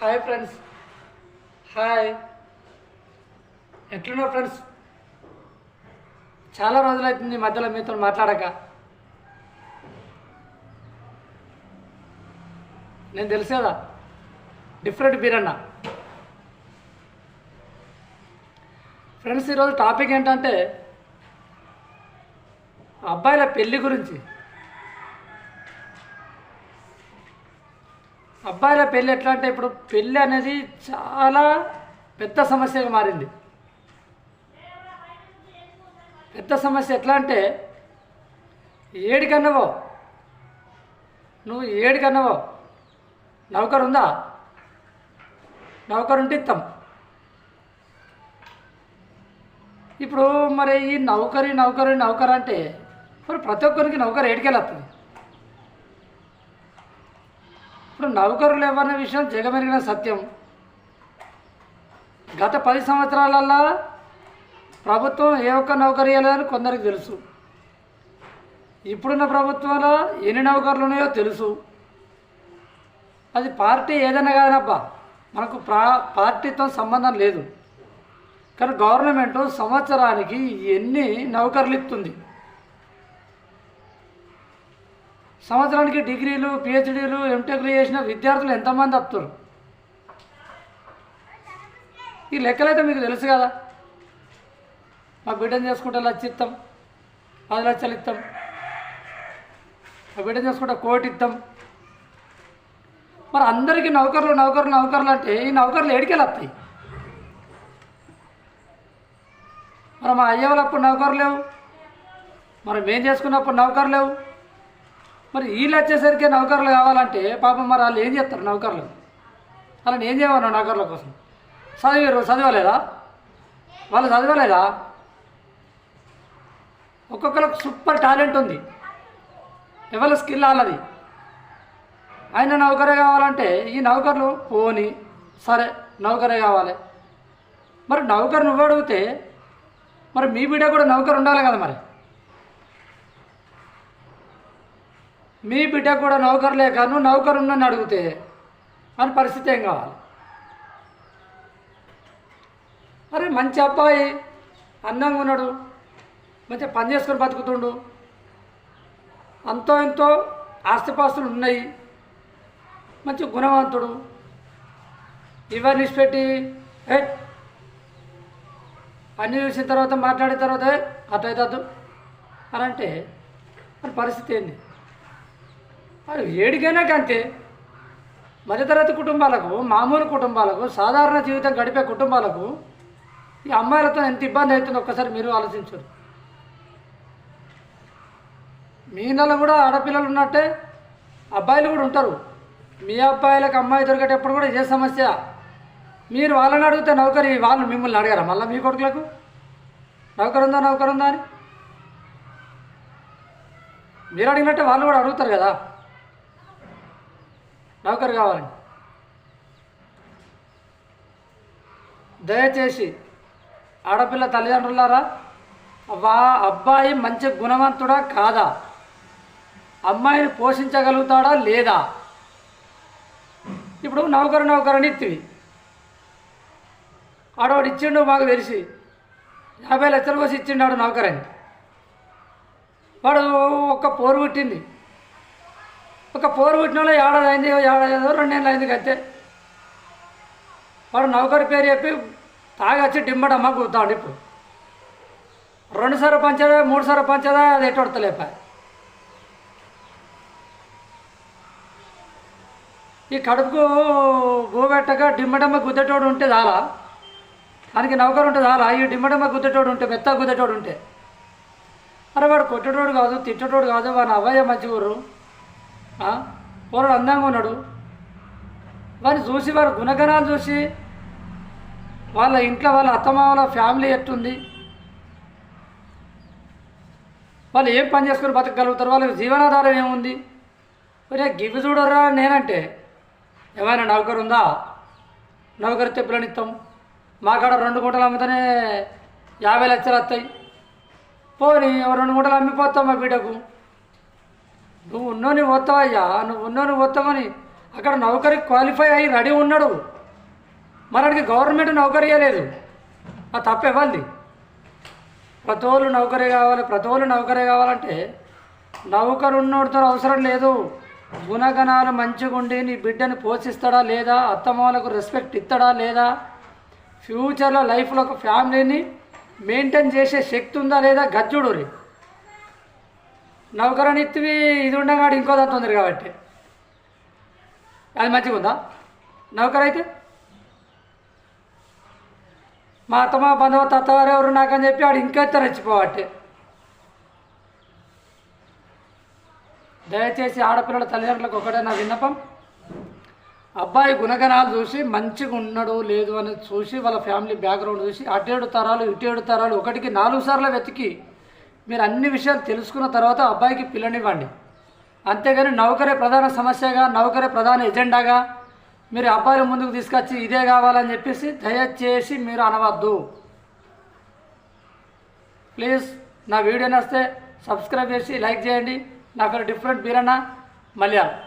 Hi friends. Hi, ఎట్లున్నారు friends? చాలా రోజులైతుంది మధ్యలో మీతో మాట్లాడక. నేను తెలుసు కదా, డిఫరెంట్ బీరన్న. ఫ్రెండ్స్, ఈరోజు టాపిక్ ఏంటంటే అబ్బాయిల పెళ్ళి గురించి. అబ్బాయిల పెళ్ళి ఎట్లా అంటే, ఇప్పుడు పెళ్ళి అనేది చాలా పెద్ద సమస్యగా మారింది. పెద్ద సమస్య ఎట్లా అంటే, ఏడికన్నావో నువ్వు ఏడికన్నావో నౌకరు ఉందా, నౌకరు ఉంటే ఇస్తాం. ఇప్పుడు మరి ఈ నౌకరు అంటే మరి ప్రతి ఒక్కరికి నౌకరు ఏడికెళ్ళొస్తుంది. ఇప్పుడు నౌకరులు ఎవరనే విషయం జగమెరిగిన సత్యం. గత 10 సంవత్సరాలల్లో ప్రభుత్వం ఏ ఒక్క నౌకరు ఇవ్వలేదని కొందరికి తెలుసు. ఇప్పుడున్న ప్రభుత్వంలో ఎన్ని నౌకర్లు ఉన్నాయో తెలుసు. అది పార్టీ ఏదైనా కాదనబ్బా, మనకు పార్టీతో సంబంధం లేదు. కానీ గవర్నమెంట్ సంవత్సరానికి ఎన్ని నౌకర్లు ఇస్తుంది? సంవత్సరానికి డిగ్రీలు, పిహెచ్డీలు, ఎంటెక్లు చేసిన విద్యార్థులు ఎంతమంది వస్తారు? ఈ లెక్కలైతే మీకు తెలుసు కదా. మా బిడ్డను చేసుకుంటే 1 లక్ష ఇస్తాం, 10 లక్షలు ఇస్తాం. మా బిడ్డను చేసుకుంటే 1 కోటి ఇస్తాం. మరి అందరికీ నౌకర్లు అంటే ఈ నౌకర్లు ఏడికెళ్ళి వస్తాయి? మరి మా అయ్య వాళ్ళప్పుడు నౌకర్లు లేవు, మరి మేము చేసుకున్నప్పుడు నౌకర్లు లేవు. మరి వీళ్ళు వచ్చేసరికి నౌకర్లు కావాలంటే పాపం మరి వాళ్ళు ఏం చేస్తారు? నౌకర్లు వాళ్ళని ఏం చేయమన్నా? నౌకర్ల కోసం చదవలేదా? వాళ్ళు చదవలేదా? ఒక్కొక్కరికి సూపర్ టాలెంట్ ఉంది, ఎవరి స్కిల్ వాళ్ళది. ఆయన నౌకరే కావాలంటే ఈ నౌకర్లు పోని సరే నౌకరే కావాలి. మరి నౌకరు నువ్వు అడిగితే మరి మీ బిడ్డ కూడా నౌకరు ఉండాలి కదా. మరి మీ బిడ్డ కూడా నౌకరు లేక నువ్వు నౌకరు ఉన్నని అడిగితే అని పరిస్థితి ఏం కావాలి? అరే మంచి అబ్బాయి, అందంగా ఉన్నాడు, మంచిగా పని చేసుకొని బతుకుతుండు, అంతో ఎంతో ఆస్తిపాస్తులు ఉన్నాయి, మంచి గుణవంతుడు, ఇవన్నీ పెట్టి అన్నీ చూసిన తర్వాత మాట్లాడిన తర్వాత అటైతద్దు అని అంటే మరి పరిస్థితి ఏంది? అది ఏడికైనా అంతే. మధ్యతరగతి కుటుంబాలకు, మామూలు కుటుంబాలకు, సాధారణ జీవితం గడిపే కుటుంబాలకు ఈ అమ్మాయిలతో ఎంత ఇబ్బంది అవుతుందో ఒక్కసారి మీరు ఆలోచించరు. మీ నెల కూడా ఆడపిల్లలు ఉన్నట్టే అబ్బాయిలు కూడా ఉంటారు. మీ అబ్బాయిలకు అమ్మాయి దొరికేటప్పుడు కూడా ఇదే సమస్య. మీరు వాళ్ళని అడిగితే నౌకరి, వాళ్ళు మిమ్మల్ని అడగారా మళ్ళీ మీ కొడుకులకు నౌకరుందా అని? మీరు అడిగినట్టే వాళ్ళు కూడా అడుగుతారు కదా నౌకరు కావాలని. దయచేసి ఆడపిల్ల తల్లిదండ్రులారా, అబ్బాయి మంచి గుణవంతుడా కాదా, అమ్మాయిని పోషించగలుగుతాడా లేదా? ఇప్పుడు నౌకరని ఇత్తివి, ఆడవాడు ఇచ్చిండు మాకు తెలిసి 50 లక్షల కోసం ఇచ్చిండు ఆడు నౌకరని. వాడు ఒక పోరు పుట్టింది, ఒక పోరు పుట్టిన వాళ్ళు ఏడాది 2 నెలలు అయింది అంతే. వాడు నౌకరి పేరు చెప్పి తాగొచ్చి డిమ్మడమ్మ కూతాడు. ఇప్పుడు 2 సార్లు పంచదా 3 సార్లు పంచదా అది ఎట్టొడతలేప. ఈ కడుపుకు గోబెట్టగా డిమ్మడమ్మ గుద్దటోడు ఉంటే చాలా, దానికి నౌకరు ఉంటే చాలా. ఈ డిమ్మడమ్మ గుద్దటోడు ఉంటే, మెత్త గుద్దటోడు ఉంటే, అరే వాడు కొట్టేటోడు కాదు, తిట్టేటోడు కాదు, వాడిని అవ్వయ్య మంచిగుర్రు, పోరాడు అందంగా ఉన్నాడు. వాడిని చూసి, వారి గుణగణాలు చూసి, వాళ్ళ ఇంట్లో వాళ్ళ అత్తమామల ఫ్యామిలీ ఎట్టుంది, వాళ్ళు ఏం పని చేసుకొని బతకగలుగుతారు, వాళ్ళకి జీవనాధారం ఏముంది, ఒరే గివి చూడరా నేనంటే ఏమైనా నౌకరు ఉందా? నౌకరు తెప్పులని ఇస్తాం. మా కాడ 2 గుంటలు అమ్మితేనే 50 లక్షలు వస్తాయి. పోనీ 2 గుంటలు అమ్మిపోతాం మా బిడ్డకు. నువ్వు ఉన్నోని పోతావయ్యా, నువ్వు ఉన్నోని పోతామని అక్కడ నౌకరికి క్వాలిఫై అయ్యి రెడీ ఉన్నాడు. మనకి గవర్నమెంట్ నౌకరీ ఇవ్వలేదు, ఆ తప్పు ఇవ్వాలి. ప్రతి వాళ్ళు నౌకరీ కావాలంటే నౌకరు ఉన్నోడితో అవసరం లేదు. గుణగణాలు మంచిగా ఉండి నీ బిడ్డని పోషిస్తాడా లేదా, అత్తమామలకు రెస్పెక్ట్ ఇస్తాడా లేదా, ఫ్యూచర్లో లైఫ్లో ఒక ఫ్యామిలీని మెయింటైన్ చేసే శక్తి ఉందా లేదా గజ్జుడు రీ. నౌకరని ఇత్తివి ఇది ఉండగాడు ఇంకో దాంతో ఉంది కాబట్టి అది మంచిగా ఉందా? నౌకరైతే మా అత్తమ్మ బంధువు తత్తవారు ఎవరు నాకని చెప్పి వాడు ఇంకెత్త రెచ్చిపోవట్టే. దయచేసి ఆడపిల్లల తల్లిదండ్రులకు ఒకటే నా విన్నపం, అబ్బాయి గుణగణాలు చూసి మంచిగా ఉన్నాడు లేదు అని చూసి వాళ్ళ ఫ్యామిలీ బ్యాక్గ్రౌండ్ చూసి అటేడు తరాలు ఇటేడు తరాలు 1కి 4 సార్లు వెతికి మీరు అన్ని విషయాలు తెలుసుకున్న తర్వాత అబ్బాయికి పిల్లనివ్వండి. అంతేగాని నౌకరే ప్రధాన సమస్యగా, నౌకరే ప్రధాన ఎజెండాగా మీరు అబ్బాయిల ముందుకు తీసుకొచ్చి ఇదే కావాలని చెప్పేసి దయచేసి మీరు అనవద్దు. ప్లీజ్ నా వీడియో నచ్చితే సబ్స్క్రైబ్ చేసి లైక్ చేయండి. నా పేరు డిఫరెంట్ బీరన్న, మలయాళం.